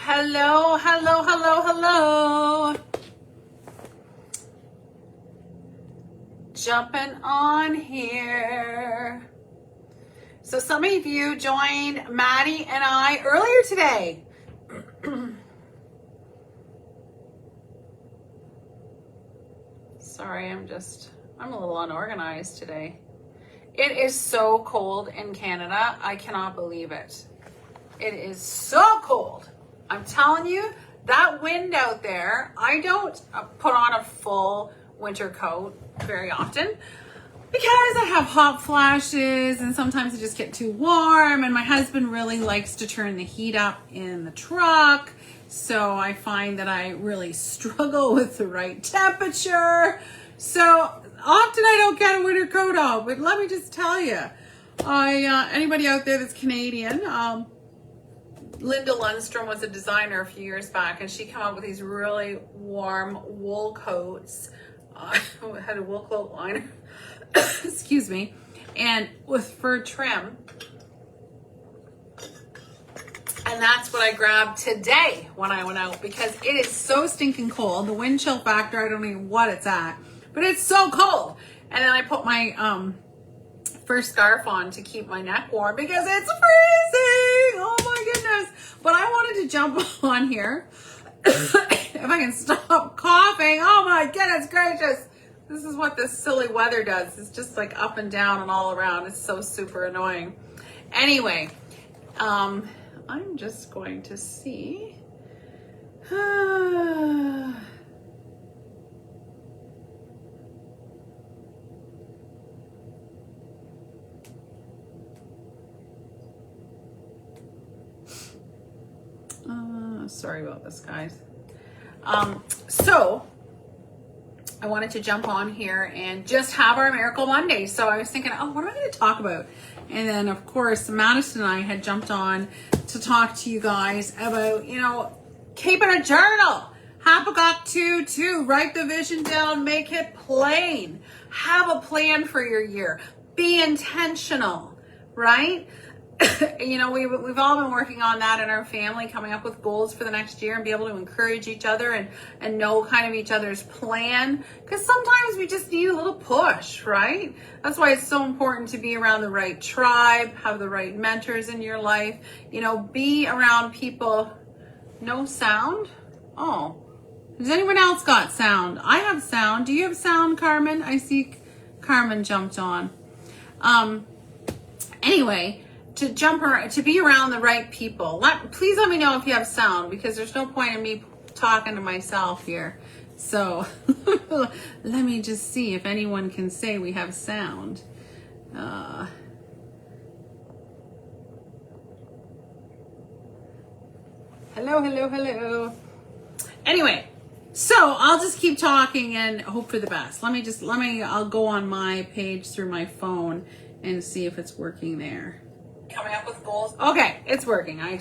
Hello, hello, hello, hello. Jumping on here. So some of you joined Maddie and I earlier today. Sorry, I'm a little unorganized today. It is so cold in Canada. I cannot believe it. It is so cold. I'm telling you, that wind out there, I don't put on a full winter coat very often because I have hot flashes and sometimes I just get too warm, and my husband really likes to turn the heat up in the truck. So I find that I really struggle with the right temperature. So often I don't get a winter coat on, but let me just tell you, anybody out there that's Canadian, Linda Lundstrom was a designer a few years back, and she came up with these really warm wool coats. Had a wool coat liner, excuse me, and with fur trim. And that's what I grabbed today when I went out because it is so stinking cold. The wind chill factor, I don't know what it's at, but it's so cold. And then I put my fur scarf on to keep my neck warm because it's freezing. Oh my goodness. But I wanted to jump on here. If I can stop coughing. Oh my goodness gracious. This is what this silly weather does. It's just like up and down and all around. It's so super annoying. Anyway, I'm just going to see. Sorry about this, guys. So I wanted to jump on here and just have our Miracle Monday. So I was thinking, what am I going to talk about? And then, of course, Madison and I had jumped on to talk to you guys about, keeping a journal. Habakkuk 2:2, write the vision down, make it plain. Have a plan for your year. Be intentional, right? We've all been working on that in our family, coming up with goals for the next year and be able to encourage each other and know kind of each other's plan. Because sometimes we just need a little push, right? That's why it's so important to be around the right tribe, have the right mentors in your life, be around people. No sound? Oh, has anyone else got sound? I have sound. Do you have sound, Carmen? I see Carmen jumped on. Anyway, to be around the right people. Please let me know if you have sound, because there's no point in me talking to myself here. So let me just see if anyone can say we have sound. Hello. Anyway, so I'll just keep talking and hope for the best. I'll go on my page through my phone and see if it's working there. Coming up with goals. Okay, it's working. I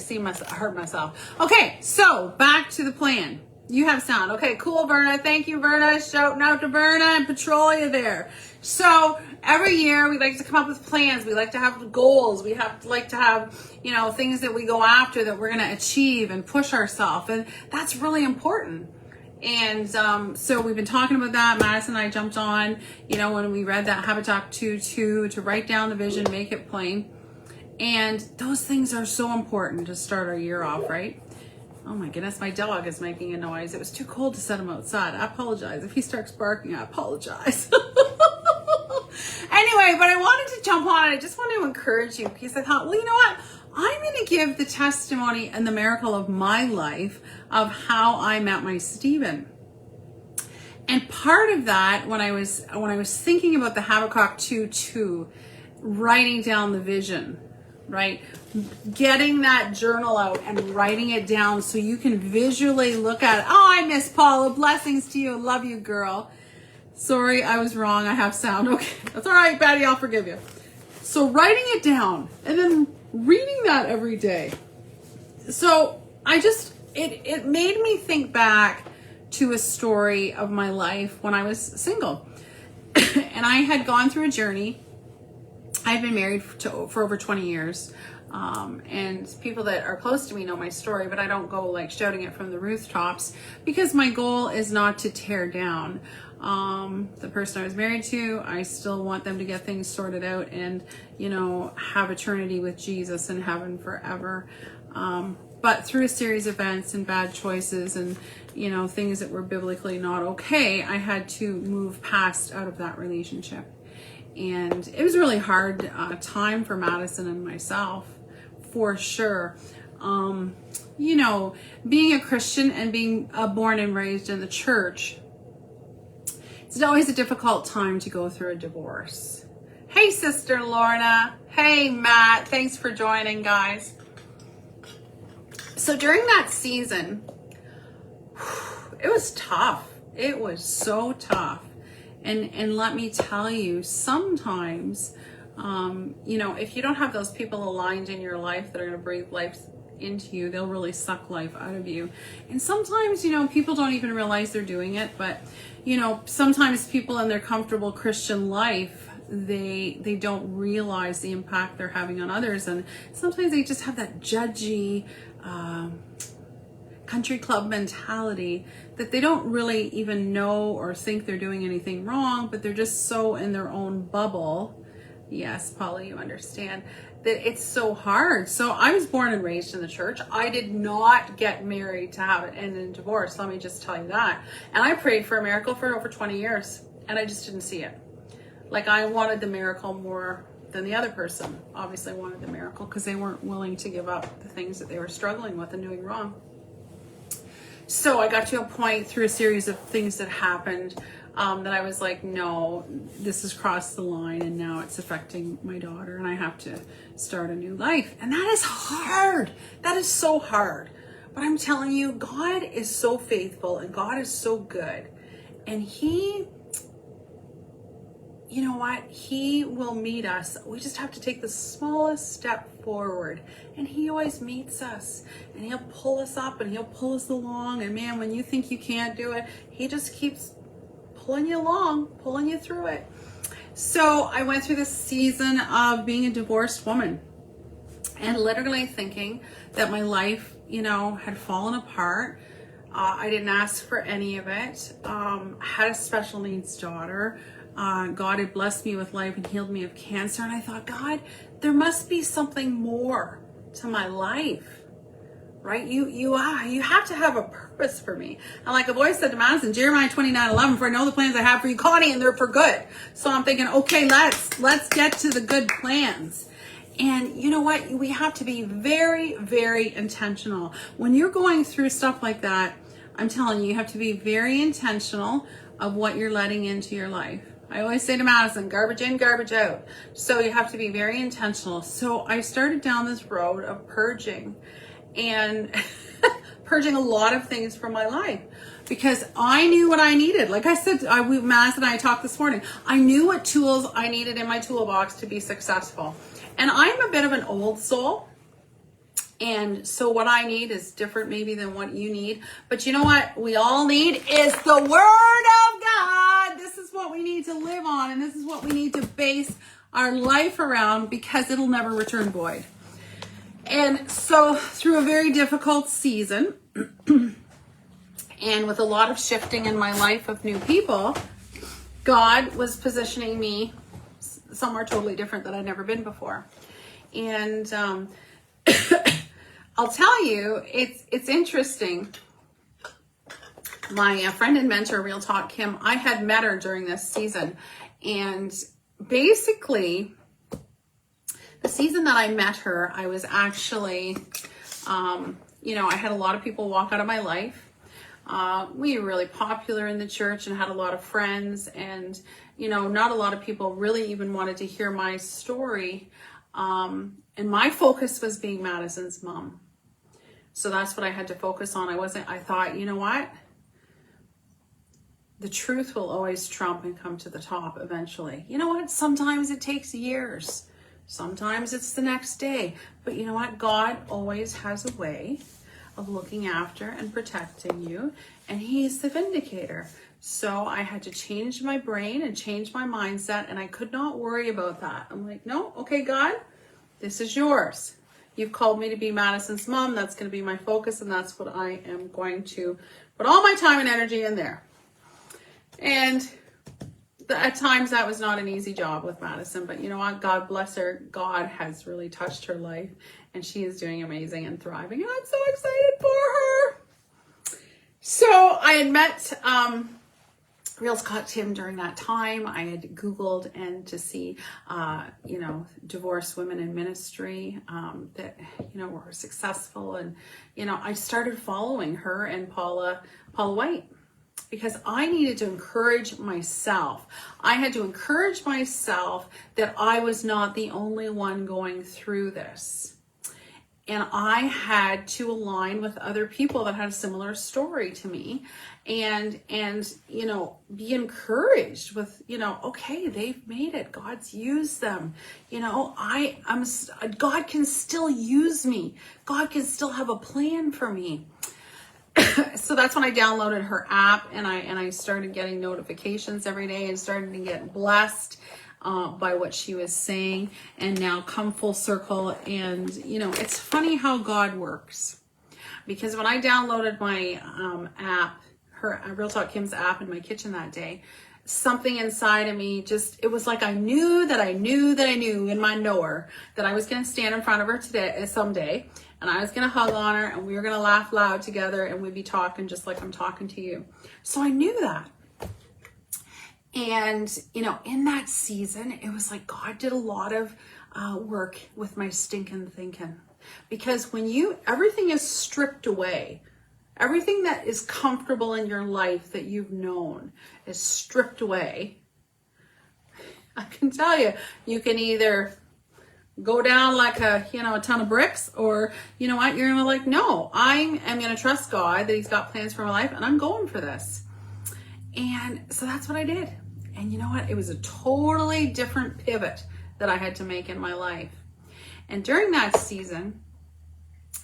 heard myself. Okay, so back to the plan. You have sound. Okay, cool, Verna. Thank you, Verna. Shouting out to Verna and Petrolia there. So every year we like to come up with plans. We like to have goals. We like to have, things that we go after that we're going to achieve and push ourselves. And that's really important. And so we've been talking about that. Madison and I jumped on, when we read that Habakkuk 2:2 to write down the vision, make it plain. And those things are so important to start our year off, right? Oh my goodness, my dog is making a noise. It was too cold to set him outside. I apologize. If he starts barking, I apologize. Anyway, but I wanted to jump on and I just wanted to encourage you because I thought, well, you know what? I'm going to give the testimony and the miracle of my life of how I met my Stephen. And part of that, when I was thinking about the Habakkuk 2:2, writing down the vision, right? Getting that journal out and writing it down so you can visually look at it. Oh, I miss Paula. Blessings to you. Love you, girl. Sorry, I was wrong. I have sound. Okay, that's all right, Betty. I'll forgive you. So writing it down and then reading that every day. So it made me think back to a story of my life when I was single. And I had gone through a journey. I've been married for over 20 years. And people that are close to me know my story, but I don't go like shouting it from the rooftops, because my goal is not to tear down the person I was married to. I still want them to get things sorted out and, you know, have eternity with Jesus in heaven forever. But through a series of events and bad choices and, you know, things that were biblically not okay, I had to move past out of that relationship. And it was a really hard time for Madison and myself, for sure. You know, being a Christian and being born and raised in the church, it's always a difficult time to go through a divorce. Hey, Sister Lorna. Hey, Matt. Thanks for joining, guys. So during that season, it was tough. It was so tough. And let me tell you, sometimes, you know, if you don't have those people aligned in your life that are going to breathe life into you, they'll really suck life out of you. And sometimes, you know, people don't even realize they're doing it. But, you know, sometimes people in their comfortable Christian life, they don't realize the impact they're having on others. And sometimes they just have that judgy, country club mentality that they don't really even know or think they're doing anything wrong, but they're just so in their own bubble. Yes, Paula, you understand that it's so hard. So I was born and raised in the church. I did not get married to have it end in divorce. Let me just tell you that. And I prayed for a miracle for over 20 years and I just didn't see it. Like, I wanted the miracle more than the other person obviously wanted the miracle, because they weren't willing to give up the things that they were struggling with and doing wrong. So I got to a point through a series of things that happened that I was like, no, this has crossed the line and now it's affecting my daughter and I have to start a new life. And that is hard. That is so hard. But I'm telling you, God is so faithful and God is so good. And He, you know what? He will meet us. We just have to take the smallest step forward. And He always meets us. And He'll pull us up and He'll pull us along. And man, when you think you can't do it, He just keeps pulling you along, pulling you through it. So I went through this season of being a divorced woman and literally thinking that my life, you know, had fallen apart. I didn't ask for any of it. Had a special needs daughter. God had blessed me with life and healed me of cancer. And I thought, God, there must be something more to my life, right? You have to have a purpose for me. And like a voice said to Madison, Jeremiah 29:11, for I know the plans I have for you, Connie, and they're for good. So I'm thinking, okay, let's get to the good plans. And you know what? We have to be very, very intentional. When you're going through stuff like that, I'm telling you, you have to be very intentional of what you're letting into your life. I always say to Madison, garbage in, garbage out. So you have to be very intentional. So I started down this road of purging and purging a lot of things from my life because I knew what I needed. Like I said, Madison and I talked this morning. I knew what tools I needed in my toolbox to be successful. And I'm a bit of an old soul. And so what I need is different maybe than what you need. But you know what we all need is the Word of God. This is what we need to live on. And this is what we need to base our life around, because it'll never return void. And so through a very difficult season and with a lot of shifting in my life of new people, God was positioning me somewhere totally different that I'd never been before. And I'll tell you, it's interesting. My friend and mentor, Real Talk Kim, I had met her during this season. And basically, the season that I met her, I was actually, you know, I had a lot of people walk out of my life. We were really popular in the church and had a lot of friends. And, you know, not a lot of people really even wanted to hear my story. And my focus was being Madison's mom. So that's what I had to focus on. I thought, you know what? The truth will always trump and come to the top eventually. You know what? Sometimes it takes years. Sometimes it's the next day. But you know what? God always has a way of looking after and protecting you. And He's the vindicator. So I had to change my brain and change my mindset. And I could not worry about that. I'm like, no, okay, God, this is yours. you've called me to be Madison's mom. That's going to be my focus, and that's what I am going to put all my time and energy in there. And at times that was not an easy job with Madison, but you know what? God bless her. God has really touched her life, and she is doing amazing and thriving, and I'm so excited for her. So I had met Real Scott Tim during that time. I had Googled and to see, divorced women in ministry that, were successful. And, I started following her and Paula White, because I needed to encourage myself. I had to encourage myself that I was not the only one going through this. And I had to align with other people that had a similar story to me and be encouraged with, okay, they've made it. God's used them. God can still use me. God can still have a plan for me. So that's when I downloaded her app, and I started getting notifications every day and started to get blessed by what she was saying, and now come full circle. And it's funny how God works, because when I downloaded my app, her Real Talk Kim's app, in my kitchen that day, something inside of me it was like I knew that I knew that I knew in my knower that I was going to stand in front of her someday, and I was going to hug on her, and we were going to laugh loud together, and we'd be talking just like I'm talking to you. So I knew that. And, in that season, it was like God did a lot of work with my stinking thinking. Because when everything is stripped away, everything that is comfortable in your life that you've known is stripped away, I can tell you, you can either go down like a ton of bricks, or you know what, you're gonna like, no, I am gonna trust God that he's got plans for my life, and I'm going for this. And so that's what I did. And you know what, it was a totally different pivot that I had to make in my life. And during that season,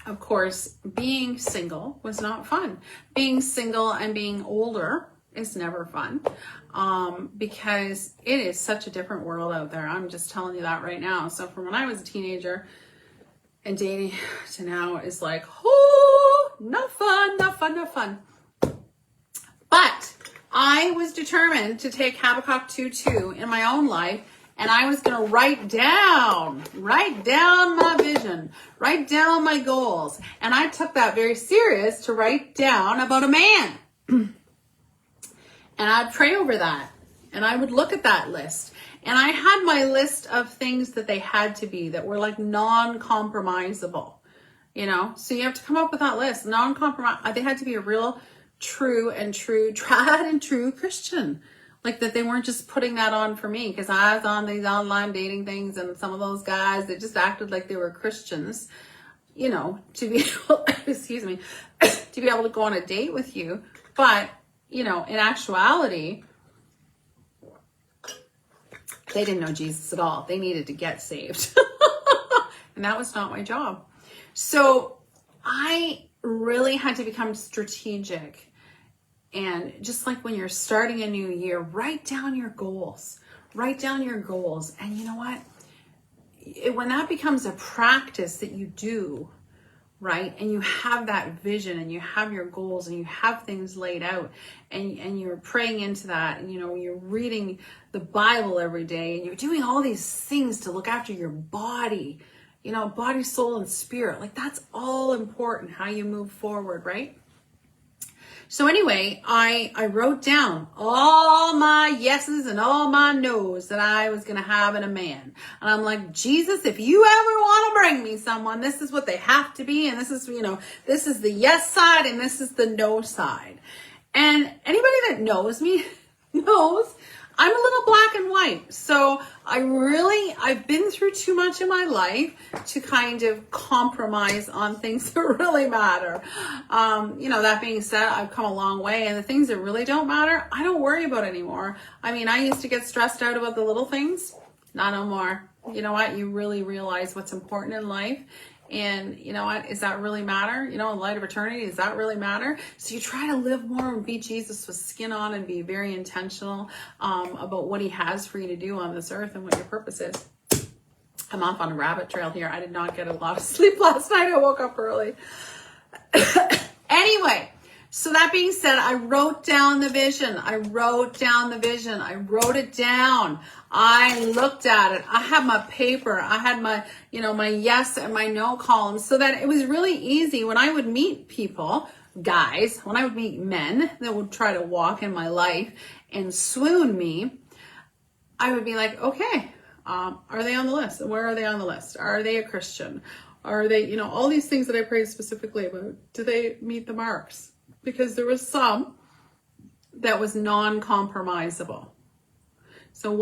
of course, being single was not fun. Being single and being older is never fun, because it is such a different world out there. I'm just telling you that right now. So from when I was a teenager and dating to now is like, oh, not fun, not fun, not fun. But I was determined to take Habakkuk 2:2 in my own life, and I was going to write down my vision, write down my goals. And I took that very serious to write down about a man. And I'd pray over that, and I would look at that list. And I had my list of things that they had to be, that were like non-compromisable, So you have to come up with that list. Non-compromise. They had to be a real tried and true Christian. Like that they weren't just putting that on for me, because I was on these online dating things, and some of those guys that just acted like they were Christians, to be able, to be able to go on a date with you. But, in actuality, they didn't know Jesus at all. They needed to get saved. And that was not my job. So I really had to become strategic. And just like when you're starting a new year, write down your goals. Write down your goals. And you know what? When that becomes a practice that you do, right? And you have that vision, and you have your goals, and you have things laid out, and you're praying into that, and you're reading the Bible every day, and you're doing all these things to look after your body, body, soul, and spirit. Like that's all important, how you move forward, right? So anyway, I wrote down all my yeses and all my no's that I was going to have in a man. And I'm like, Jesus, if you ever want to bring me someone, this is what they have to be. And this is, this is the yes side, and this is the no side. And anybody that knows me knows I'm a little black and white. So I've been through too much in my life to kind of compromise on things that really matter. That being said, I've come a long way, and the things that really don't matter, I don't worry about anymore. I mean, I used to get stressed out about the little things. Not no more. You know what? You really realize what's important in life. And you know what? Does that really matter? In light of eternity, does that really matter? So you try to live more and be Jesus with skin on, and be very intentional about what he has for you to do on this earth and what your purpose is. I'm off on a rabbit trail here. I did not get a lot of sleep last night. I woke up early. Anyway, so that being said, I wrote down the vision. I wrote it down. I looked at it. I had my paper. I had my, my yes and my no columns, so that it was really easy when I would meet people, guys, when I would meet men that would try to walk in my life and swoon me, I would be like, okay, are they on the list? Where are they on the list? Are they a Christian? Are they, all these things that I prayed specifically about, do they meet the marks? Because there was some that was non-compromisable. So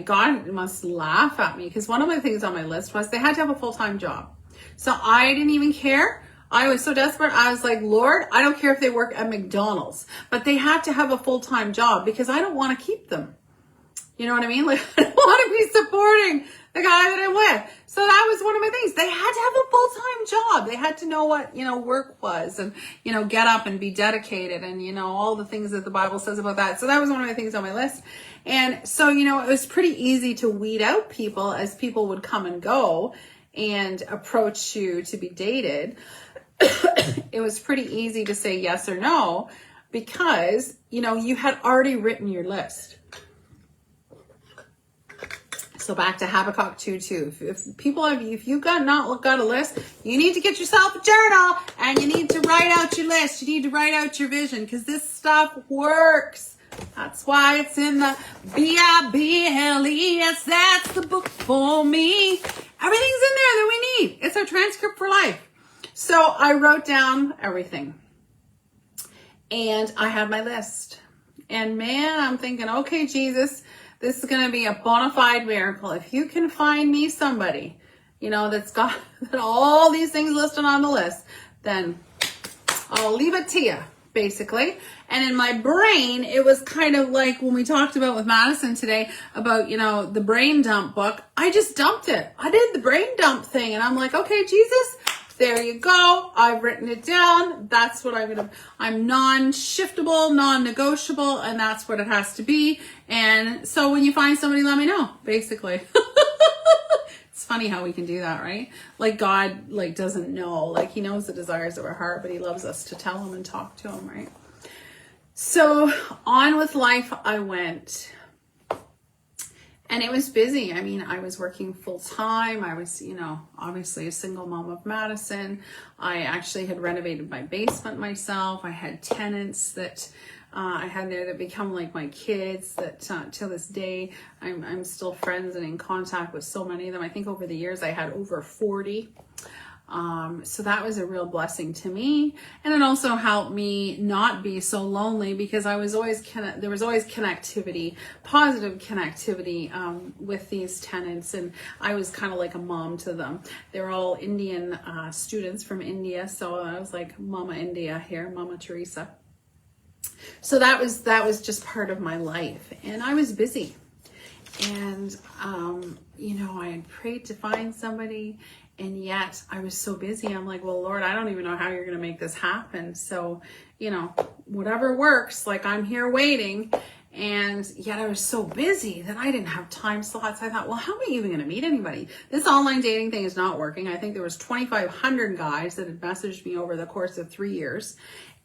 God must laugh at me, because one of my things on my list was they had to have a full-time job. So I didn't even care. I was so desperate. I was like, Lord, I don't care if they work at McDonald's, but they have to have a full-time job, because I don't want to keep them. You know what I mean? Like, I don't want to be supporting the guy that I'm with. So that was one of my things. They had to have a full-time job. They had to know what, work was, and, get up and be dedicated, and, all the things that the Bible says about that. So that was one of my things on my list. And so, it was pretty easy to weed out people as people would come and go and approach you to be dated. It was pretty easy to say yes or no, because, you had already written your list. So back to Habakkuk 2:2. If you've not got a list, you need to get yourself a journal, and you need to write out your list. You need to write out your vision, because this stuff works. That's why it's in the BIBLES. That's the book for me. Everything's in there that we need. It's our transcript for life. So I wrote down everything, and I had my list. And man, I'm thinking, okay, Jesus, this is going to be a bona fide miracle. If you can find me somebody, that's got all these things listed on the list, then I'll leave it to you, basically. And in my brain, it was kind of like when we talked about with Madison today about, the brain dump book. I just dumped it. I did the brain dump thing, and I'm like, okay, Jesus, there you go. I've written it down. That's what I'm non-shiftable, non-negotiable, and that's what it has to be. And so when you find somebody, let me know, basically. It's funny how we can do that, right? Like God, doesn't know, he knows the desires of our heart, but he loves us to tell him and talk to him, right? So on with life I went. And it was busy. I mean, I was working full time. I was, obviously a single mom of Madison. I actually had renovated my basement myself. I had tenants that I had there that become like my kids, that to this day, I'm still friends and in contact with so many of them. I think over the years I had over 40. So that was a real blessing to me. And it also helped me not be so lonely, because I was always there was always connectivity, positive connectivity, with these tenants. And I was kind of like a mom to them. They're all Indian, students from India. So I was like Mama India here, Mama Teresa. So that was just part of my life, and I was busy. And, I had prayed to find somebody, and yet I was so busy. I'm like, well, Lord, I don't even know how you're going to make this happen. So, whatever works, I'm here waiting. And yet I was so busy that I didn't have time slots. I thought, well, how am I even going to meet anybody? This online dating thing is not working. I think there was 2,500 guys that had messaged me over the course of 3 years.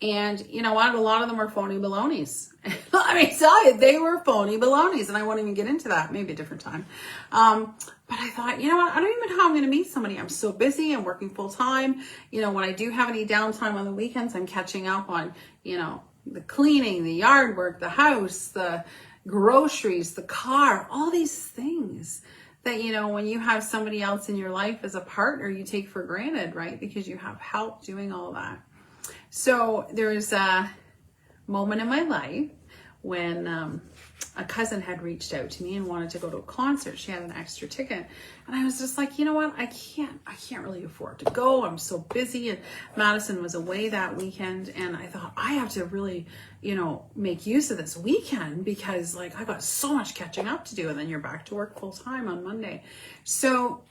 And you know what? A lot of them were phony balonies. Let me tell you, they were phony balonies. And I won't even get into that, maybe a different time. But I thought, you know what? I don't even know how I'm going to meet somebody. I'm so busy. I'm working full time. When I do have any downtime on the weekends, I'm catching up on, the cleaning, the yard work, the house, the groceries, the car, all these things that, when you have somebody else in your life as a partner, you take for granted, right? Because you have help doing all that. So there was a moment in my life when a cousin had reached out to me and wanted to go to a concert. She had an extra ticket. And I was just like, you know what? I can't really afford to go. I'm so busy. And Madison was away that weekend. And I thought, I have to really, make use of this weekend, because I got so much catching up to do. And then you're back to work full time on Monday. So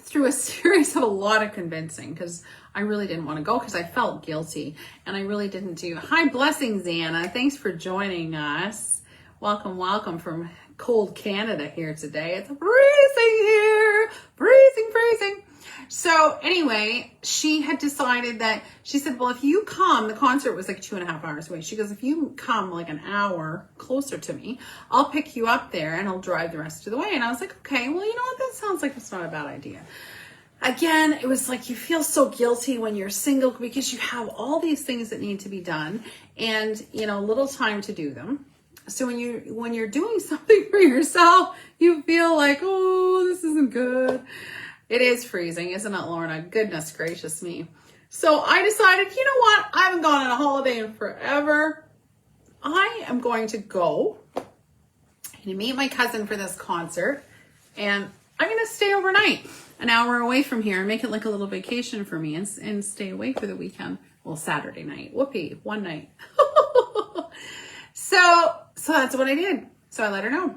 through a series of a lot of convincing, because I really didn't want to go, because I felt guilty, and I really didn't do. Hi, blessings, Anna. Thanks for joining us. Welcome from cold Canada here today. It's freezing here. Freezing. So anyway, she had decided that, she said, well, if you come, the concert was like 2.5 hours away. She goes, if you come like an hour closer to me, I'll pick you up there and I'll drive the rest of the way. And I was like, okay, well, you know what? That sounds like it's not a bad idea. Again, it was like you feel so guilty when you're single because you have all these things that need to be done and, you know, little time to do them. So when you're doing something for yourself, you feel like, oh, this isn't good. It is freezing, isn't it, Lorna? Goodness gracious me. So I decided, you know what? I haven't gone on a holiday in forever. I am going to go and meet my cousin for this concert. And I'm going to stay overnight an hour away from here and make it like a little vacation for me and stay away for the weekend. Well, Saturday night. Whoopee, one night. So that's what I did. So I let her know.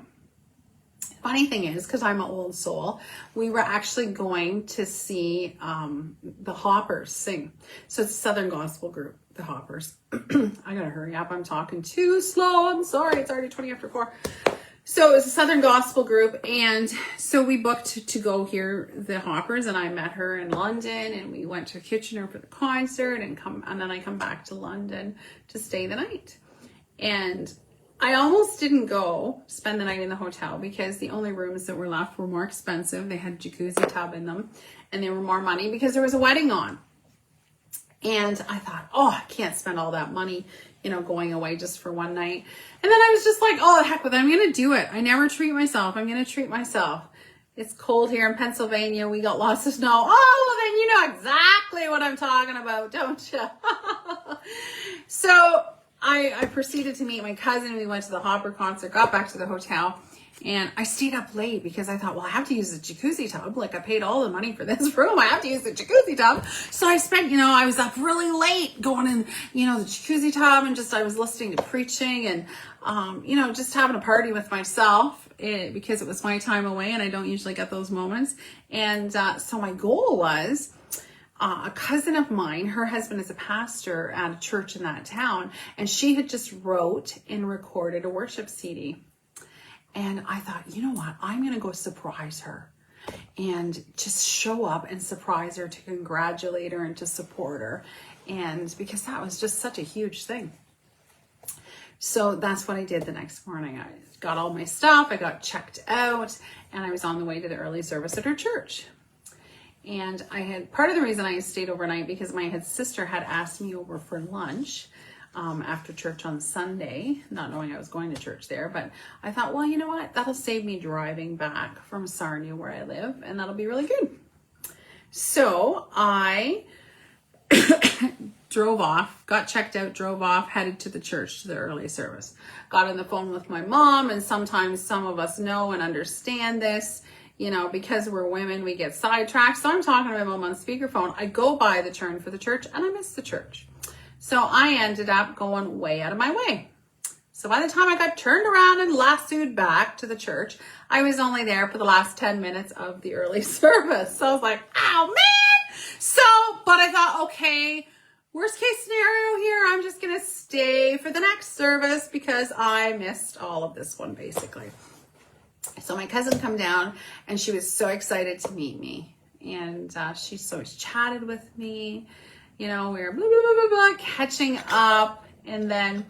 Funny thing is, because I'm an old soul, we were actually going to see the Hoppers sing. So it's a Southern gospel group, the Hoppers. I gotta hurry up. I'm talking too slow. I'm sorry. It's already 20 after 4. So it was a Southern gospel group. And so we booked to go hear the Hoppers. And I met her in London. And we went to Kitchener for the concert. And then I come back to London to stay the night. And I almost didn't go spend the night in the hotel because the only rooms that were left were more expensive. They had a jacuzzi tub in them and they were more money because there was a wedding on. And I thought, oh, I can't spend all that money, you know, going away just for one night. And then I was just like, oh, the heck with it. I'm going to do it. I never treat myself. I'm going to treat myself. It's cold here in Pennsylvania. We got lots of snow. Oh, well, then you know exactly what I'm talking about, don't you? So I proceeded to meet my cousin. We went to the Hopper concert, got back to the hotel, and I stayed up late because I thought, well, I have to use the jacuzzi tub. Like, I paid all the money for this room. I have to use the jacuzzi tub. So I spent, you know, I was up really late going in, you know, the jacuzzi tub and I was listening to preaching and, you know, just having a party with myself because it was my time away and I don't usually get those moments. And so my goal was, a cousin of mine, her husband is a pastor at a church in that town, and she had just wrote and recorded a worship CD. And I thought, you know what? I'm going to go surprise her and just show up and surprise her to congratulate her and to support her. And because that was just such a huge thing. So that's what I did the next morning. I got all my stuff, I got checked out, and I was on the way to the early service at her church. And part of the reason I stayed overnight because my sister had asked me over for lunch after church on Sunday, not knowing I was going to church there. But I thought, well, you know what? That'll save me driving back from Sarnia where I live, and that'll be really good. So I drove off, got checked out, drove off, headed to the church, to the early service. Got on the phone with my mom, and sometimes some of us know and understand this. You know, because we're women, we get sidetracked. So I'm talking to my mom on speakerphone. I go by the turn for the church and I miss the church. So I ended up going way out of my way. So by the time I got turned around and lassoed back to the church, I was only there for the last 10 minutes of the early service. So I was like, oh man. So, but I thought, okay, worst case scenario here, I'm just going to stay for the next service because I missed all of this one basically. So my cousin come down and she was so excited to meet me. And she chatted with me. You know, we were blah, blah, blah, blah, blah, catching up. And then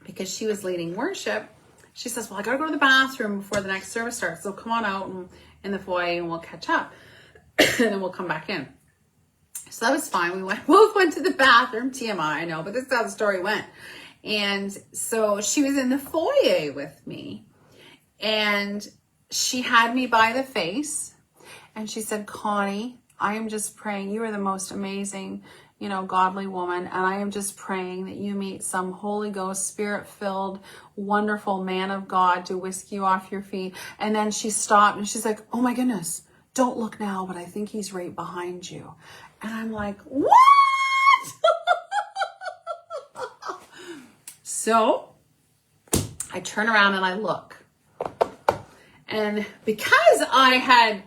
because she was leading worship, she says, well, I got to go to the bathroom before the next service starts. So come on out in the foyer and we'll catch up. And then we'll come back in. So that was fine. We both went to the bathroom. TMI, I know, but this is how the story went. And so she was in the foyer with me. And she had me by the face and she said, Connie, I am just praying. You are the most amazing, you know, godly woman. And I am just praying that you meet some Holy Ghost, Spirit-filled, wonderful man of God to whisk you off your feet. And then she stopped and she's like, oh my goodness, don't look now, but I think he's right behind you. And I'm like, what? So I turn around and I look. And because I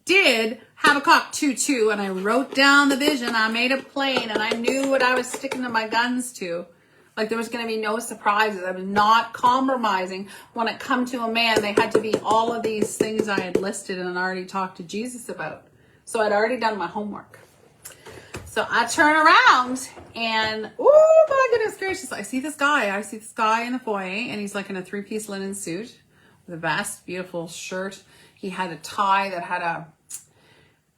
did Habakkuk 2:2 and I wrote down the vision, I made it plain and I knew what I was sticking to my guns to. Like there was going to be no surprises. I was not compromising. When it come to a man, they had to be all of these things I had listed and already talked to Jesus about. So I'd already done my homework. So I turn around and, oh my goodness gracious, I see this guy in the foyer, and he's like in a 3-piece linen suit with a vest, beautiful shirt. He had a tie that had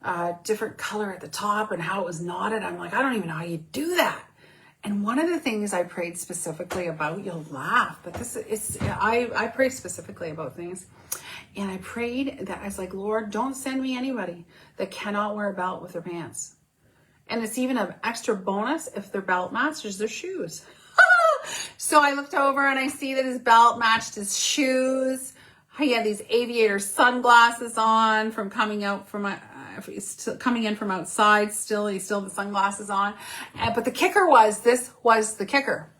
a different color at the top and how it was knotted. I'm like, I don't even know how you do that. And one of the things I prayed specifically about, you'll laugh, but I prayed specifically about things. And I prayed that I was like, Lord, don't send me anybody that cannot wear a belt with their pants. And it's even an extra bonus if their belt matches their shoes. So I looked over and I see that his belt matched his shoes. He had these aviator sunglasses on from coming in from outside. He still had the sunglasses on. But the kicker was, this was the kicker,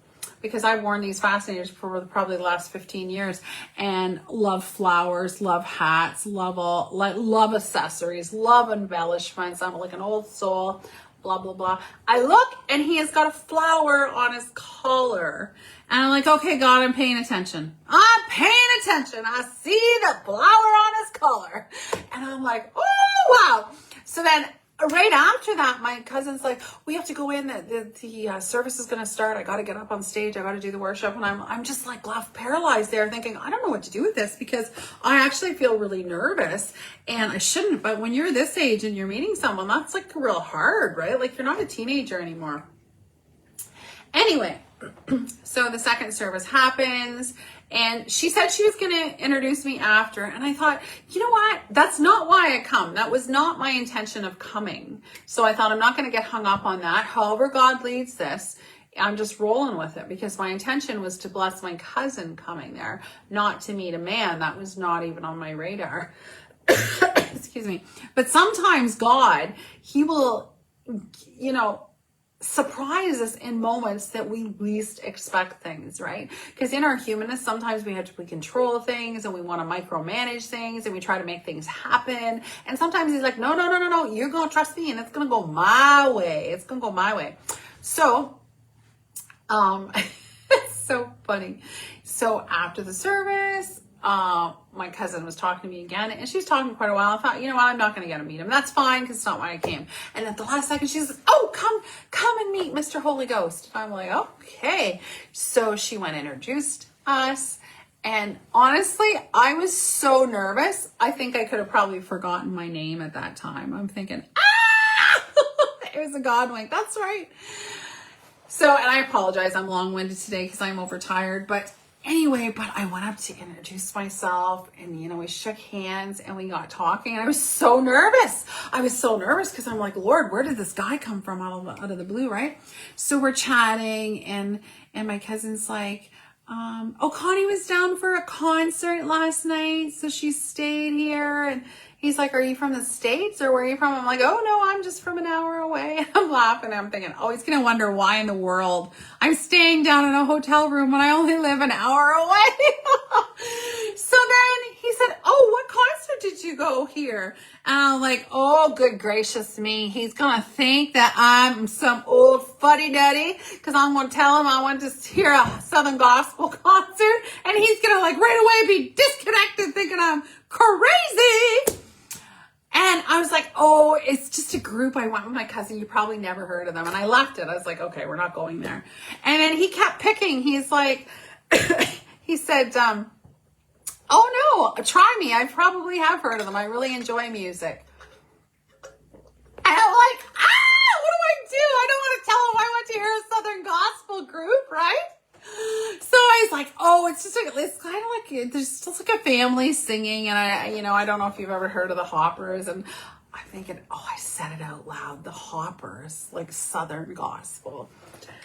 because I've worn these fascinators for probably the last 15 years and love flowers, love hats, love accessories, love embellishments. I'm like an old soul, blah, blah, blah. I look and he has got a flower on his collar. And I'm like, okay, God, I'm paying attention. I see the flower on his collar. And I'm like, oh, wow. So then right after that, my cousin's like, we have to go in. The service is going to start. I got to get up on stage. I got to do the worship. And I'm just like left paralyzed there thinking, I don't know what to do with this, because I actually feel really nervous and I shouldn't. But when you're this age and you're meeting someone, that's like real hard, right? Like you're not a teenager anymore. Anyway, so the second service happens and she said she was going to introduce me after. And I thought, you know what? That's not why I come. That was not my intention of coming. So I thought, I'm not going to get hung up on that. However God leads this, I'm just rolling with it, because my intention was to bless my cousin coming there, not to meet a man. That was not even on my radar. Excuse me. But sometimes God, he will, surprise us in moments that we least expect things, right? Because in our humanness, sometimes we control things and we want to micromanage things and we try to make things happen. And sometimes he's like, no, you're going to trust me and it's going to go my way. So, it's so funny. So after the service, my cousin was talking to me again, and she was talking quite a while. I thought, you know what, I'm not going to get to meet him. That's fine, because it's not why I came. And at the last second, she says, oh, come and meet Mr. Holy Ghost. I'm like, okay. So she went and introduced us. And honestly, I was so nervous. I think I could have probably forgotten my name at that time. I'm thinking, it was a God wink. That's right. So, and I apologize, I'm long-winded today because I'm overtired, but anyway, I went up to introduce myself and, we shook hands and we got talking, and I was so nervous. Because I'm like, Lord, where did this guy come from out of the blue, right? So we're chatting and my cousin's like, Connie was down for a concert last night, so she stayed here. And he's like, are you from the States or where are you from? I'm like, oh no, I'm just from an hour away. I'm laughing. I'm thinking, he's going to wonder why in the world I'm staying down in a hotel room when I only live an hour away. So then he said, what concert did you go here? And I'm like, oh, good gracious me. He's going to think that I'm some old fuddy-duddy because I'm going to tell him I went to hear a Southern Gospel concert, and he's going to right away be disconnected thinking I'm crazy. And I was like, it's just a group. I went with my cousin. You probably never heard of them. And I left it. I was like, okay, we're not going there. And then he kept picking. He's like, he said, oh no, try me. I probably have heard of them. I really enjoy music. And I'm like, what do? I don't want to tell him I went to hear a Southern Gospel group, right? So I was like, it's kind of like, there's just like a family singing. And I don't know if you've ever heard of the Hoppers. And I'm thinking, I said it out loud. The Hoppers, like Southern Gospel.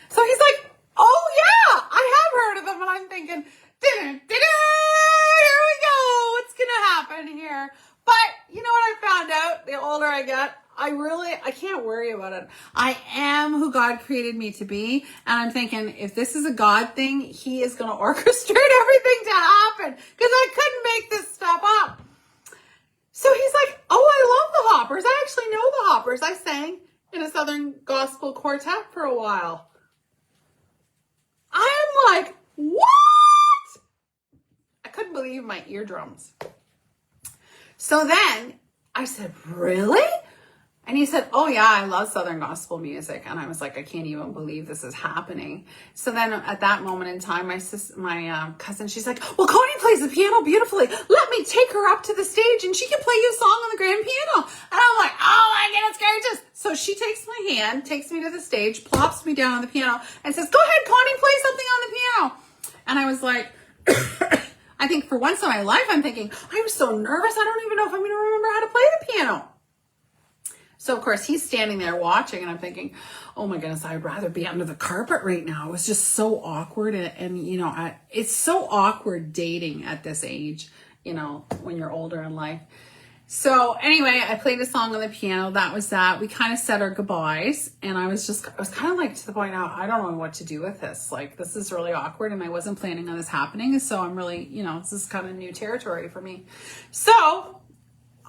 So he's like, oh yeah, I have heard of them. And I'm thinking, here we go. What's going to happen here? But you know what I found out the older I get? I can't worry about it. I am who God created me to be. And I'm thinking, if this is a God thing, he is going to orchestrate everything to happen, because I couldn't make this stuff up. So he's like, I love the Hoppers. I actually know the Hoppers. I sang in a Southern Gospel quartet for a while. I What? I couldn't believe my eardrums. So then I said, really? And he said, oh yeah, I love Southern gospel music. And I was like, I can't even believe this is happening. So then at that moment in time, my cousin, she's like, well, Connie plays the piano beautifully. Let me take her up to the stage and she can play you a song on the grand piano. And I'm like, oh my goodness gracious. So she takes my hand, takes me to the stage, plops me down on the piano and says, go ahead, Connie, play something on the piano. And I was like, I think for once in my life, I'm thinking, I'm so nervous. I don't even know if I'm going to remember how to play the piano. So, of course, he's standing there watching, and I'm thinking, oh, my goodness, I'd rather be under the carpet right now. It was just so awkward. And you know, it's so awkward dating at this age, you know, when you're older in life. So, anyway, I played a song on the piano. That was that. We kind of said our goodbyes. And I was kind of like to the point now, I don't know what to do with this. Like, this is really awkward, and I wasn't planning on this happening. So, I'm really, you know, this is kind of new territory for me. So,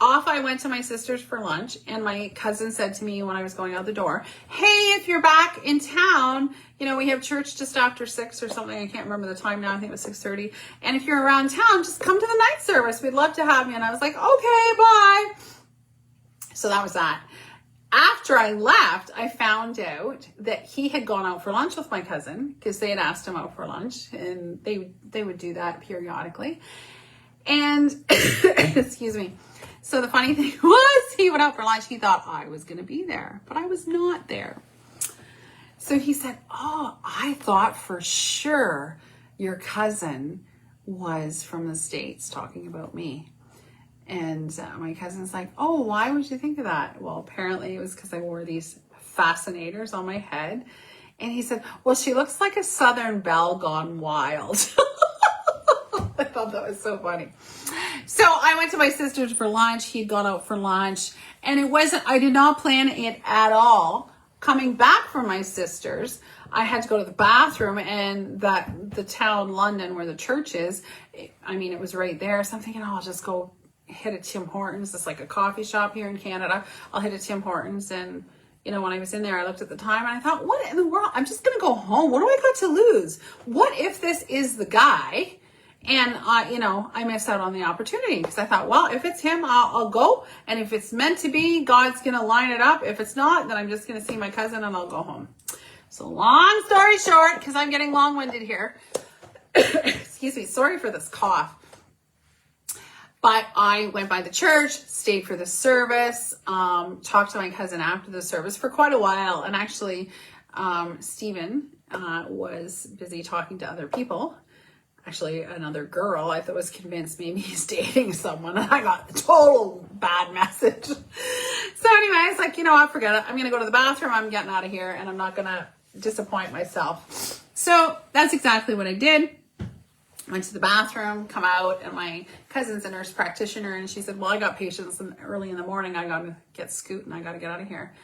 off I went to my sister's for lunch, and my cousin said to me when I was going out the door, hey, if you're back in town, you know, we have church just after 6 or something. I can't remember the time now. I think it was 6:30. And if you're around town, just come to the night service. We'd love to have you. And I was like, okay, bye. So that was that. After I left, I found out that he had gone out for lunch with my cousin because they had asked him out for lunch, and they would do that periodically. And excuse me. So the funny thing was, he went out for lunch. He thought I was going to be there, but I was not there. So he said, oh, I thought for sure your cousin was from the States talking about me. And my cousin's like, oh, why would you think of that? Well, apparently it was because I wore these fascinators on my head. And he said, well, she looks like a Southern belle gone wild. I thought that was so funny. So I went to my sister's for lunch. He'd gone out for lunch, and I did not plan it at all. Coming back from my sister's, I had to go to the bathroom, and the town, London, where the church is, I mean, it was right there. So I'm thinking, oh, I'll just go hit a Tim Hortons. It's like a coffee shop here in Canada. I'll hit a Tim Hortons. And, you know, when I was in there, I looked at the time and I thought, what in the world? I'm just going to go home. What do I got to lose? What if this is the guy? And, you know, I missed out on the opportunity because I thought, well, if it's him, I'll go. And if it's meant to be, God's going to line it up. If it's not, then I'm just going to see my cousin and I'll go home. So long story short, because I'm getting long-winded here. Excuse me. Sorry for this cough. But I went by the church, stayed for the service, talked to my cousin after the service for quite a while. And actually, Stephen was busy talking to other people. Actually, another girl, I thought, was convinced maybe he's dating someone, and I got the total bad message. So anyway, I was like, you know what, forget it. I'm going to go to the bathroom. I'm getting out of here, and I'm not going to disappoint myself. So that's exactly what I did. Went to the bathroom, come out, and my cousin's a nurse practitioner, and she said, well, I got patients, and early in the morning, I got to get Scoot, and I got to get out of here.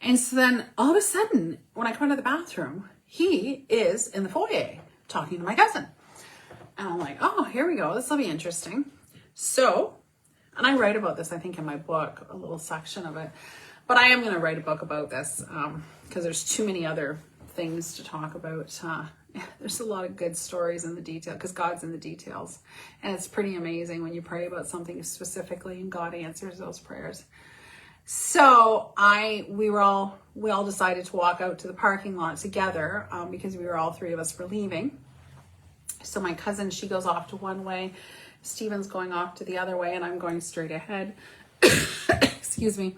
And so then, all of a sudden, when I come into the bathroom, he is in the foyer talking to my cousin. And I'm like, oh, here we go. This will be interesting. So, and I write about this, I think, in my book, a little section of it. But I am going to write a book about this because there's too many other things to talk about. There's a lot of good stories in the detail because God's in the details. And it's pretty amazing when you pray about something specifically and God answers those prayers. So we all decided to walk out to the parking lot together because all three of us were leaving. So my cousin, she goes off to one way, Stephen's going off to the other way, and I'm going straight ahead. Excuse me.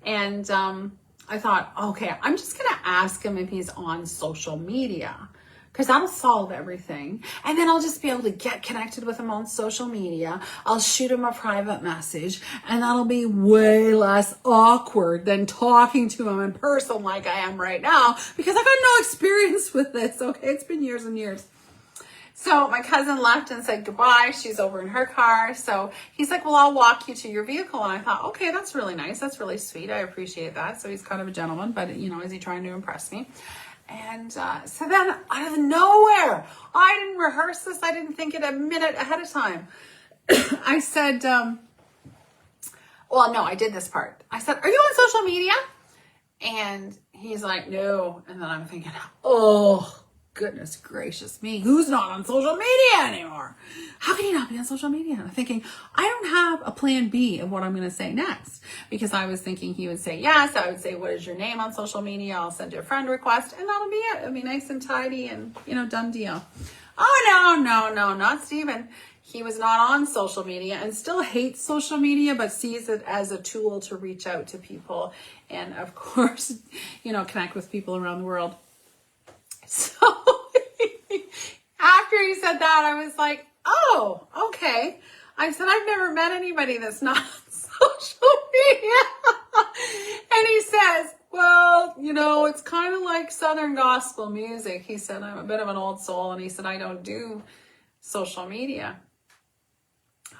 And I thought, okay, I'm just going to ask him if he's on social media because that'll solve everything. And then I'll just be able to get connected with him on social media. I'll shoot him a private message, and that'll be way less awkward than talking to him in person like I am right now because I got no experience with this. Okay, it's been years and years. So my cousin left and said goodbye. She's over in her car. So he's like, well, I'll walk you to your vehicle. And I thought, okay, that's really nice. That's really sweet. I appreciate that. So he's kind of a gentleman, but you know, is he trying to impress me? And so then out of nowhere, I didn't rehearse this. I didn't think it a minute ahead of time. I said, well, no, I did this part. I said, are you on social media? And he's like, no. And then I'm thinking, oh, goodness gracious me, who's not on social media anymore? How can you not be on social media? And I'm thinking, I don't have a plan B of what I'm going to say next, because I was thinking he would say yes. I would say, what is your name on social media? I'll send you a friend request, and that'll be it. It'll be nice and tidy and, done deal. Oh, no, not Steven. He was not on social media and still hates social media, but sees it as a tool to reach out to people and, of course, connect with people around the world. So after he said that, I was like, oh, okay. I said, I've never met anybody that's not on social media. And he says, well, it's kind of like Southern gospel music. He said, I'm a bit of an old soul. And he said, I don't do social media.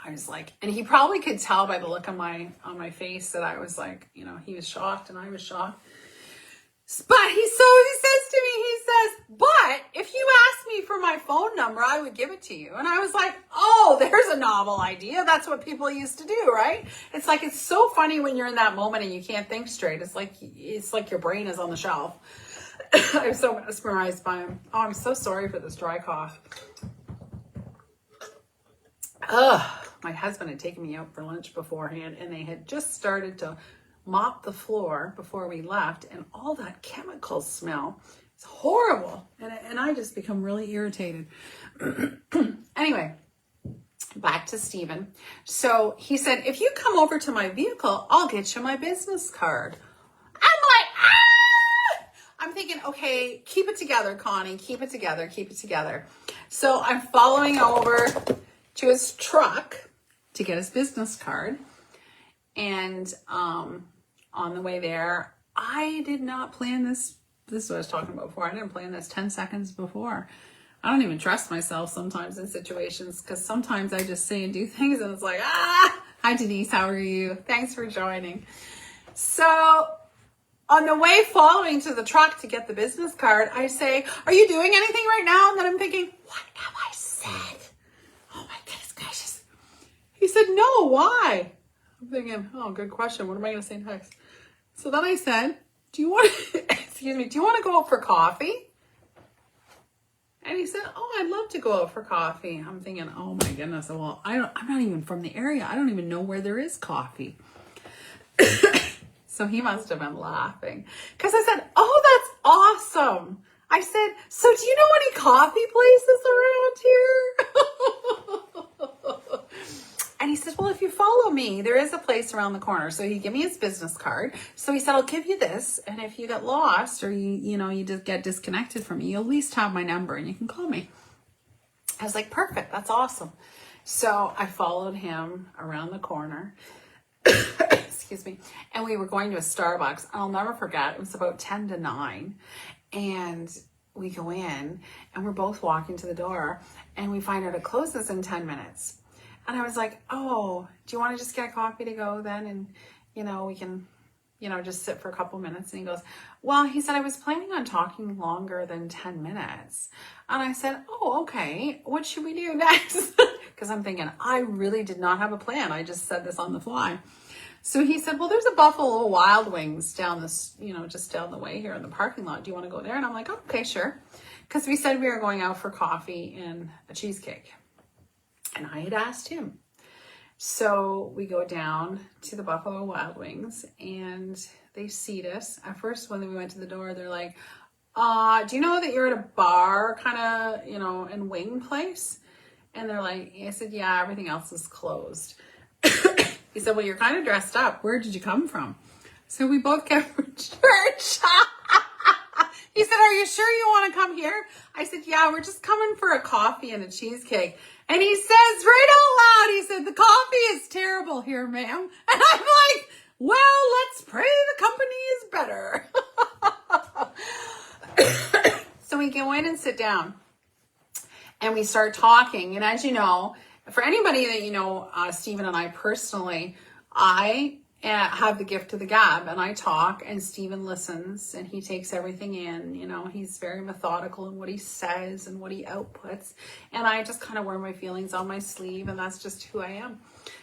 I was like, and he probably could tell by the look on my face that I was like, he was shocked and I was shocked. But he says to me, but if you asked me for my phone number, I would give it to you. And I was like, oh, there's a novel idea. That's what people used to do, right? It's like, it's so funny when you're in that moment and you can't think straight. It's like your brain is on the shelf. I'm so mesmerized by him. Oh, I'm so sorry for this dry cough. My husband had taken me out for lunch beforehand, and they had just started to mop the floor before we left, and all that chemical smell is horrible. And I just become really irritated. Anyway, back to Steven. So he said, if you come over to my vehicle, I'll get you my business card. I'm like, I'm thinking, okay, keep it together, Connie. Keep it together. So I'm following over to his truck to get his business card. And on the way there, I did not plan this. This is what I was talking about before. I didn't plan this 10 seconds before. I don't even trust myself sometimes in situations, because sometimes I just say and do things and it's like, hi Denise, how are you? Thanks for joining. So on the way following to the truck to get the business card, I say, are you doing anything right now? And then I'm thinking, what have I said? Oh my goodness gracious. He said, no, why? I'm thinking, oh, good question. What am I going to say next? So then I said, do you want to go out for coffee? And he said, oh, I'd love to go out for coffee. I'm thinking, oh my goodness. Well, I'm not even from the area. I don't even know where there is coffee. So he must have been laughing, because I said, oh, that's awesome. I said, so do you know any coffee places around here? And he said, well, if you follow me, there is a place around the corner. So he gave me his business card. So he said, I'll give you this. And if you get lost or you just get disconnected from me, you'll at least have my number and you can call me. I was like, perfect. That's awesome. So I followed him around the corner. Excuse me. And we were going to a Starbucks. I'll never forget. It was about 10 to 9. And we go in and we're both walking to the door and we find out it closes in 10 minutes. And I was like, oh, do you want to just get a coffee to go then? And, we can, just sit for a couple minutes. And he goes, well, he said, I was planning on talking longer than 10 minutes. And I said, oh, okay. What should we do next? Because I'm thinking, I really did not have a plan. I just said this on the fly. So he said, well, there's a Buffalo Wild Wings down this, just down the way here in the parking lot. Do you want to go there? And I'm like, oh, okay, sure. Because we said we were going out for coffee and a cheesecake. And I had asked him. So we go down to the Buffalo Wild Wings and they seat us. At first, when we went to the door, they're like, do you know that you're at a bar kind of, and wing place? And they're like, I said, yeah, everything else is closed. He said, well, you're kind of dressed up. Where did you come from? So we both came from church. He said, are you sure you want to come here? I said, yeah, we're just coming for a coffee and a cheesecake. And he says right out loud, he said, the coffee is terrible here, ma'am. And I'm like, well, let's pray the company is better. So we go in and sit down and we start talking. And as you know, for anybody that Steven and I personally, I have the gift of the gab and I talk and Steven listens and he takes everything in. He's very methodical in what he says and what he outputs. And I just kind of wear my feelings on my sleeve, and that's just who I am.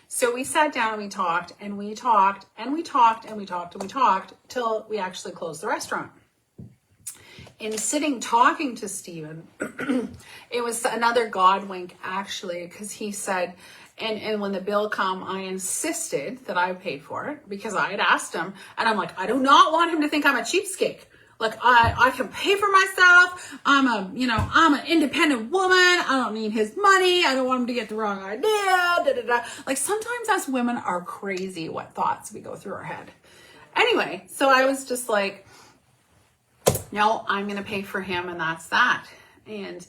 So we sat down and we talked and we talked and we talked and we talked and we talked till we actually closed the restaurant. in sitting talking to Stephen, it was another God wink actually, because he said, and when the bill come, I insisted that I paid for it because I had asked him, and I'm like, I do not want him to think I'm a cheapskate. Like I can pay for myself. I'm an independent woman. I don't need his money. I don't want him to get the wrong idea. Da, da, da. Like sometimes us women are crazy what thoughts we go through our head. Anyway, so I was just like, no, I'm going to pay for him, and that's that. And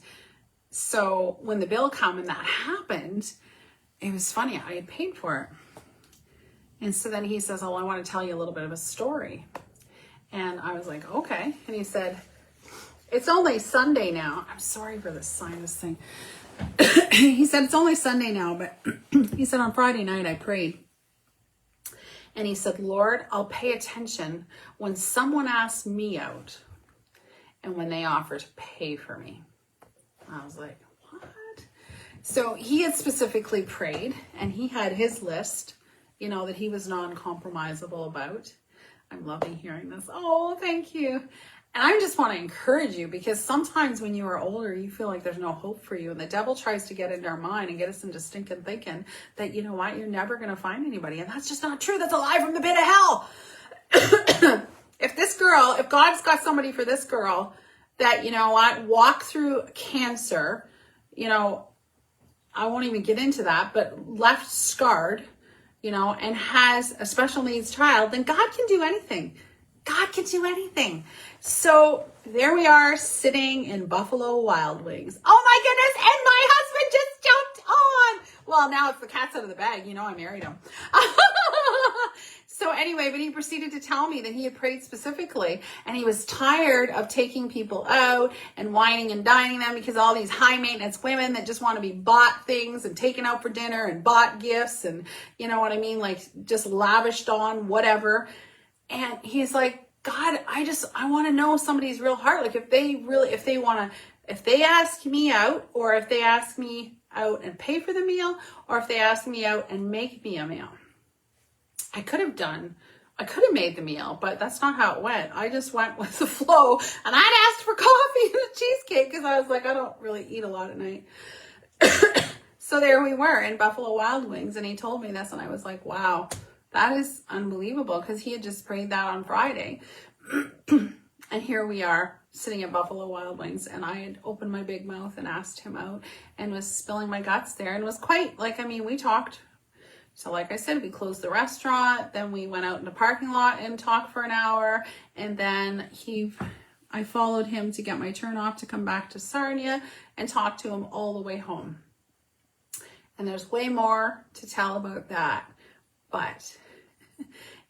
so when the bill come and that happened, it was funny. I had paid for it. And so then he says, oh, I want to tell you a little bit of a story. And I was like, okay. And he said, it's only Sunday now. I'm sorry for this sinus thing. He said, it's only Sunday now, but he said, on Friday night I prayed. And he said, Lord, I'll pay attention when someone asks me out and when they offer to pay for me. I was like, what? So he had specifically prayed, and he had his list, that he was non-compromisable about. I'm loving hearing this. Oh, thank you. And I just want to encourage you, because sometimes when you are older, you feel like there's no hope for you. And the devil tries to get into our mind and get us into stinking thinking that, you know what, you're never going to find anybody. And that's just not true. That's a lie from the pit of hell. If God's got somebody for this girl that, walked through cancer, I won't even get into that, but left scarred, and has a special needs child, then God can do anything. God can do anything. So there we are sitting in Buffalo Wild Wings. Oh my goodness. And my husband just jumped on. Well, now it's the cat's out of the bag. I married him. So anyway, but he proceeded to tell me that he had prayed specifically, and he was tired of taking people out and whining and dining them, because all these high maintenance women that just want to be bought things and taken out for dinner and bought gifts and, you know what I mean? Like just lavished on whatever. And he's like, God, I want to know somebody's real heart. Like if they ask me out, or if they ask me out and pay for the meal, or if they ask me out and make me a meal. I could have made the meal, but that's not how it went. I just went with the flow, and I'd asked for coffee and a cheesecake because I was like, I don't really eat a lot at night. So there we were in Buffalo Wild Wings, and he told me this, and I was like, wow, that is unbelievable, because he had just prayed that on Friday. And here we are sitting at Buffalo Wild Wings, and I had opened my big mouth and asked him out and was spilling my guts there, and was quite we talked. So like I said, we closed the restaurant, then we went out in the parking lot and talked for an hour, and then I followed him to get my turn off to come back to Sarnia and talk to him all the way home. And there's way more to tell about that,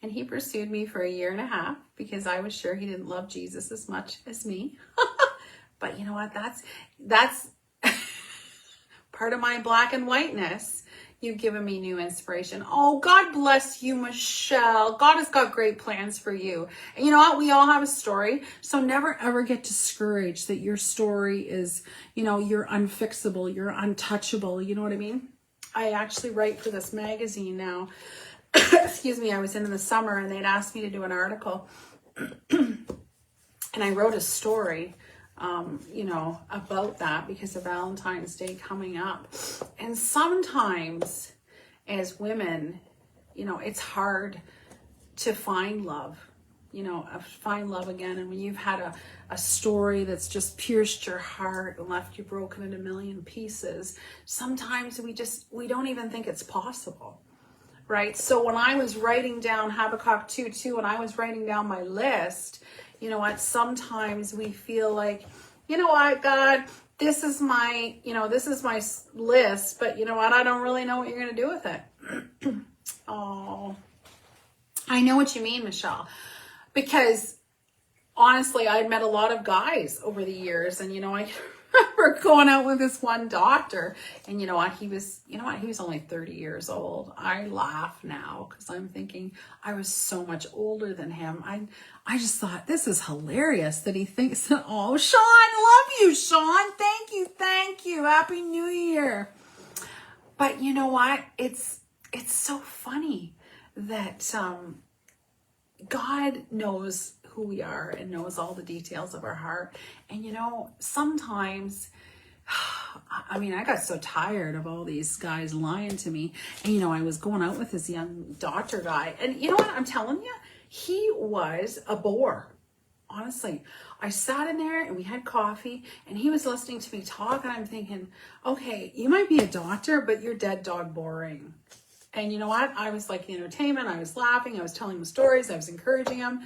and he pursued me for 1.5 years because I was sure he didn't love Jesus as much as me. But you know what? That's part of my black and whiteness. You've given me new inspiration. Oh, God bless you, Michelle. God has got great plans for you. And you know what? We all have a story. So never ever get discouraged that your story is, you're unfixable, you're untouchable. You know what I mean? I actually write for this magazine now. Excuse me. I was in the summer, and they'd asked me to do an article. And I wrote a story about that because of Valentine's Day coming up. And sometimes as women, it's hard to find love, find love again. And when you've had a story that's just pierced your heart and left you broken in a million pieces, sometimes we don't even think it's possible. Right? So when I was writing down Habakkuk 2:2, and I was writing down my list, sometimes we feel like, God, this is my list, but you know what? I don't really know what you're going to do with it. Oh, I know what you mean, Michelle, because honestly, I'd met a lot of guys over the years, and I remember going out with this one doctor, and he was only 30 years old. I laugh now because I'm thinking I was so much older than him. I just thought, this is hilarious that he thinks that, oh, Sean, love you, Sean. Thank you. Happy New Year. But you know what? It's so funny that God knows who we are and knows all the details of our heart. And you know, sometimes, I mean, I got so tired of all these guys lying to me. And you know, I was going out with this young doctor guy, and you know what, I'm telling you, he was a bore. Honestly, I sat in there and we had coffee and he was listening to me talk, and I'm thinking, okay, you might be a doctor, but you're dead dog boring. And you know what? I was like the entertainment. I was laughing. I was telling him stories. I was encouraging him.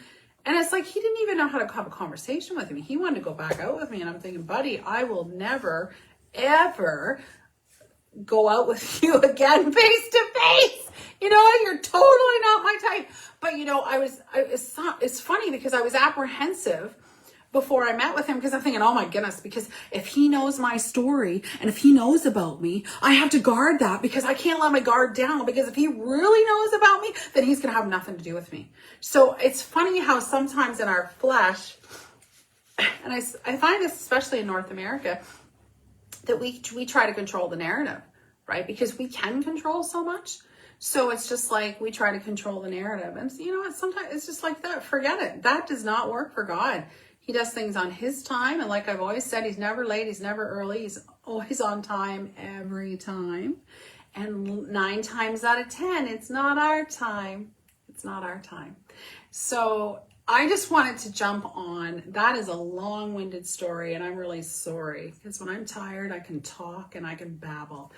And it's like, he didn't even know how to have a conversation with me. He wanted to go back out with me. And I'm thinking, buddy, I will never, ever go out with you again face to face. You know, you're totally not my type. But you know, it's funny because I was apprehensive before I met with him, because I'm thinking, oh my goodness, because if he knows my story and if he knows about me, I have to guard that, because I can't let my guard down, because if he really knows about me, then he's going to have nothing to do with me. So it's funny how sometimes in our flesh, and I find this especially in North America, that we try to control the narrative, right? Because we can control so much. So it's just like we try to control the narrative. And you know what? Sometimes it's just like that. Forget it. That does not work for God. He does things on his time. And like I've always said, he's never late. He's never early. He's always on time every time. And 9 times out of 10, it's not our time. It's not our time. So I just wanted to jump on. That is a long-winded story, and I'm really sorry, because when I'm tired, I can talk and I can babble.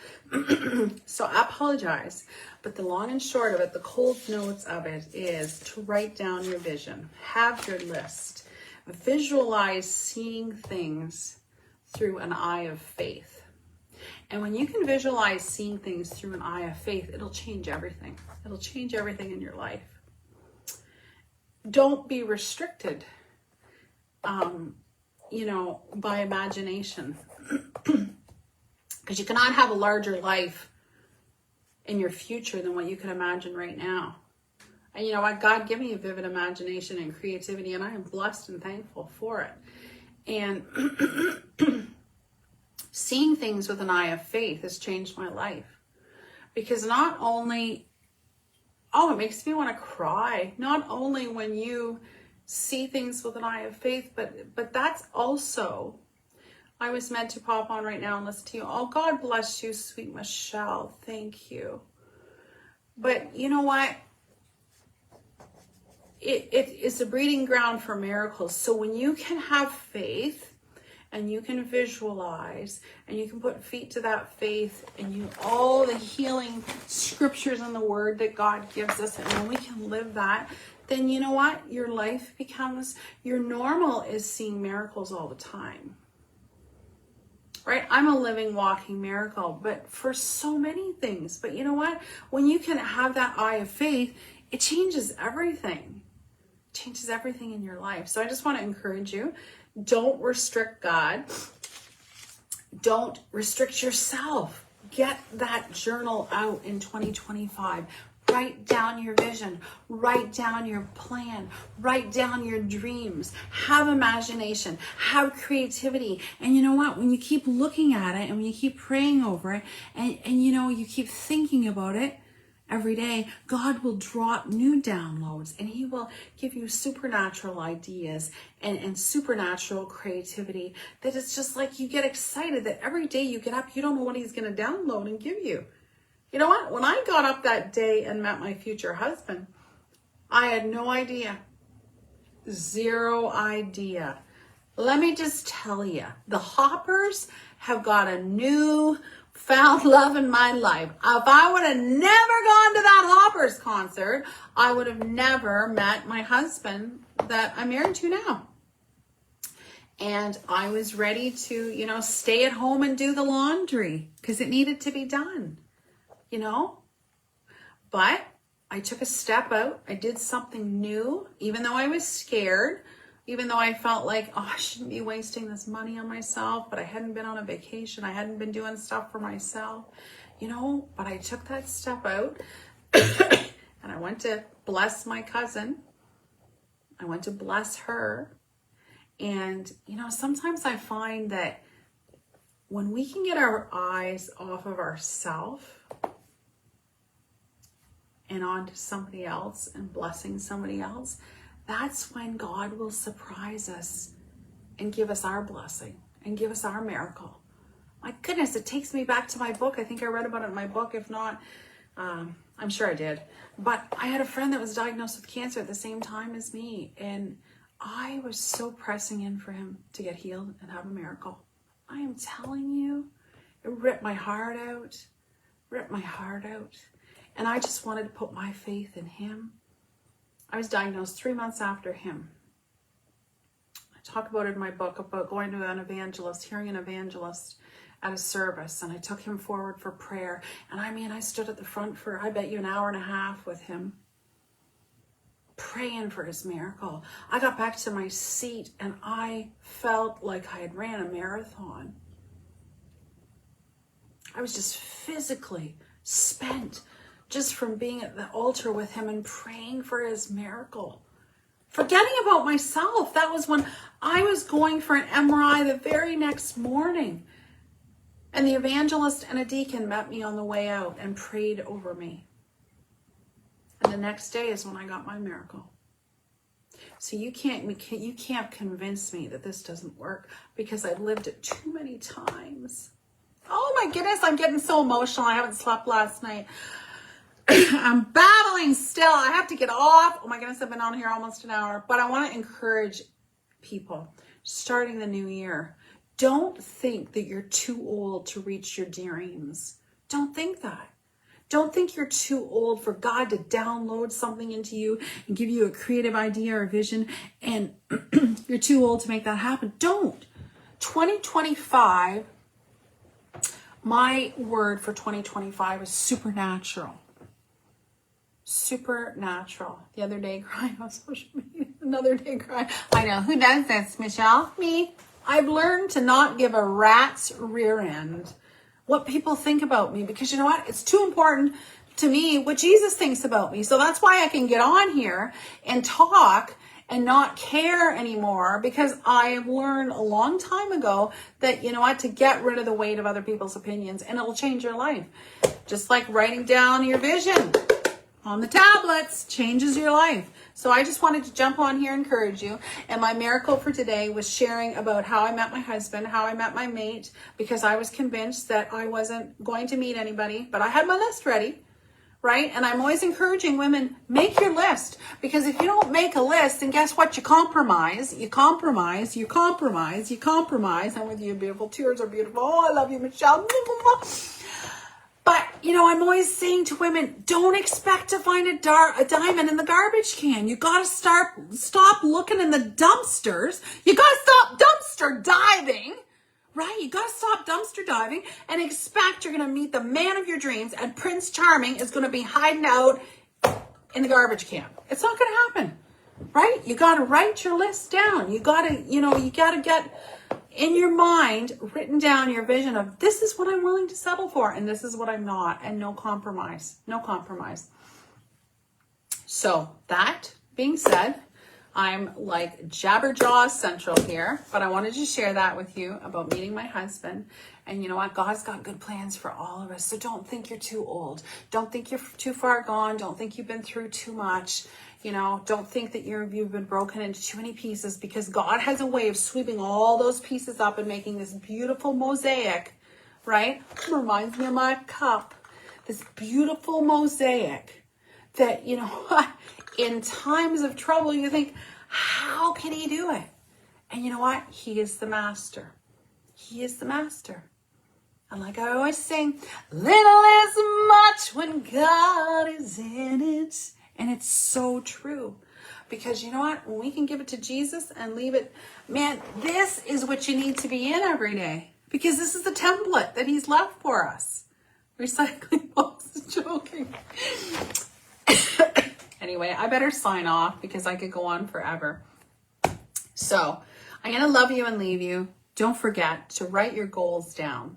So I apologize. But the long and short of it, the cold notes of it, is to write down your vision. Have your list. Visualize seeing things through an eye of faith. And when you can visualize seeing things through an eye of faith, it'll change everything. It'll change everything in your life. Don't be restricted, you know, by imagination. Because you cannot have a larger life in your future than what you can imagine right now. And you know what? God gave me a vivid imagination and creativity, and I am blessed and thankful for it. And seeing things with an eye of faith has changed my life. Because not only, it makes me want to cry. Not only when you see things with an eye of faith, but that's also, I was meant to pop on right now and listen to you. Oh, God bless you, sweet Michelle. Thank you. But you know what? It is a breeding ground for miracles. So when you can have faith and you can visualize and you can put feet to that faith, and all the healing scriptures in the word that God gives us, and when we can live that, then you know what? Your life becomes, your normal is seeing miracles all the time. Right? I'm a living, walking miracle, but for so many things. But you know what? When you can have that eye of faith, it changes everything. It changes everything in your life. So I just want to encourage you. Don't restrict God. Don't restrict yourself. Get that journal out in 2025. Write down your vision. Write down your plan. Write down your dreams. Have imagination. Have creativity. And you know what? When you keep looking at it and when you keep praying over it and you know, you keep thinking about it every day, God will drop new downloads, and he will give you supernatural ideas and supernatural creativity that it's just like you get excited that every day you get up, you don't know what he's going to download and give you. You know what? When I got up that day and met my future husband, I had no idea. Zero idea. Let me just tell you, the Hoppers have got a new found love in my life. If I would have never gone to that Hoppers concert, I would have never met my husband that I'm married to now. And I was ready to, you know, stay at home and do the laundry because it needed to be done, you know. But I took a step out. I did something new, even though I was scared. Even though I felt like, I shouldn't be wasting this money on myself, but I hadn't been on a vacation. I hadn't been doing stuff for myself, you know, but I took that step out and I went to bless my cousin. I went to bless her. And, you know, sometimes I find that when we can get our eyes off of ourselves and onto somebody else and blessing somebody else, that's when God will surprise us and give us our blessing and give us our miracle. My goodness, it takes me back to my book. I think I read about it in my book. If not, I'm sure I did. But I had a friend that was diagnosed with cancer at the same time as me. And I was so pressing in for him to get healed and have a miracle. I am telling you, it ripped my heart out. Ripped my heart out. And I just wanted to put my faith in him. I was diagnosed 3 months after him. I talk about it in my book about going to an evangelist, hearing an evangelist at a service, and I took him forward for prayer. And I stood at the front for, I bet you, an hour and a half with him, praying for his miracle. I got back to my seat and I felt like I had ran a marathon. I was just physically spent just from being at the altar with him and praying for his miracle. Forgetting about myself. That was when I was going for an MRI the very next morning. And the evangelist and a deacon met me on the way out and prayed over me. And the next day is when I got my miracle. So you can't convince me that this doesn't work, because I've lived it too many times. Oh my goodness, I'm getting so emotional. I haven't slept last night. I'm battling still. I have to get off. Oh my goodness, I've been on here almost an hour. But I want to encourage people starting the new year. Don't think that you're too old to reach your dreams. Don't think that. Don't think you're too old for God to download something into you and give you a creative idea or vision and you're too old to make that happen. Don't. 2025, my word for 2025 is supernatural. Supernatural. The other day crying on social media. Another day crying. I know. Who does this, Michelle? Me. I've learned to not give a rat's rear end what people think about me, because you know what? It's too important to me what Jesus thinks about me. So that's why I can get on here and talk and not care anymore, because I have learned a long time ago that, you know what, to get rid of the weight of other people's opinions, and it will change your life. Just like writing down your vision on the tablets changes your life. So I just wanted to jump on here and encourage you. And my miracle for today was sharing about how I met my husband, how I met my mate, because I was convinced that I wasn't going to meet anybody, but I had my list ready, right? And I'm always encouraging women, make your list, because if you don't make a list, then guess what? You compromise, you compromise, you compromise, you compromise. I'm with you, beautiful. Tears are beautiful. Oh, I love you, Michelle. But, you know, I'm always saying to women, don't expect to find a diamond in the garbage can. You got to stop looking in the dumpsters. You got to stop dumpster diving, right? You got to stop dumpster diving and expect you're going to meet the man of your dreams, and Prince Charming is going to be hiding out in the garbage can. It's not going to happen, right? You got to write your list down. You got to get in your mind written down your vision of, this is what I'm willing to settle for and this is what I'm not, and no compromise. So that being said, I'm like Jabberjaw Central here, but I wanted to share that with you about meeting my husband. And you know what? God's got good plans for all of us. So don't think you're too old. Don't think you're too far gone. Don't think you've been through too much. You know, don't think that you've been broken into too many pieces, because God has a way of sweeping all those pieces up and making this beautiful mosaic, right? It reminds me of my cup. This beautiful mosaic that, you know what, in times of trouble, you think, how can he do it? And you know what? He is the master. He is the master. And like I always sing, little is much when God is in it. And it's so true, because you know what? When we can give it to Jesus and leave it, man, this is what you need to be in every day, because this is the template that he's left for us. Recycling box, joking. Anyway, I better sign off because I could go on forever. So I'm going to love you and leave you. Don't forget to write your goals down.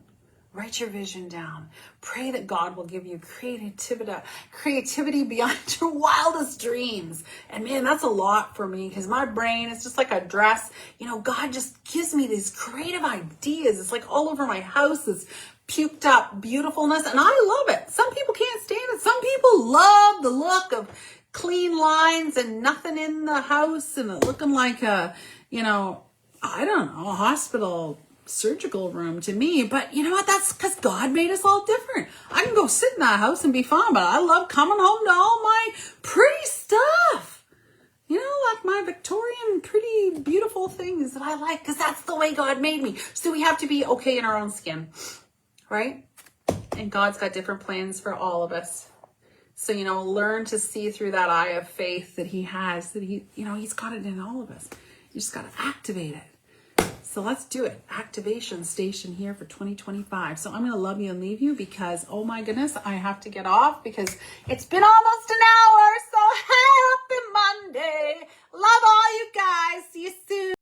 Write your vision down. Pray that God will give you creativity beyond your wildest dreams. And man, that's a lot for me, because my brain is just like a dress. You know, God just gives me these creative ideas. It's like all over my house, this puked up beautifulness. And I love it. Some people can't stand it. Some people love the look of clean lines and nothing in the house and it looking like a, I don't know, a hospital surgical room to me. But you know what? That's because God made us all different. I can go sit in that house and be fine, but I love coming home to all my pretty stuff. Like my Victorian, pretty, beautiful things that I like, because that's the way God made me. So we have to be okay in our own skin, right? And God's got different plans for all of us. So, learn to see through that eye of faith that he has, that he's got it in all of us. You just got to activate it. So let's do it. Activation station here for 2025. So I'm going to love you and leave you because, oh my goodness, I have to get off because it's been almost an hour. So happy Monday. Love all you guys. See you soon.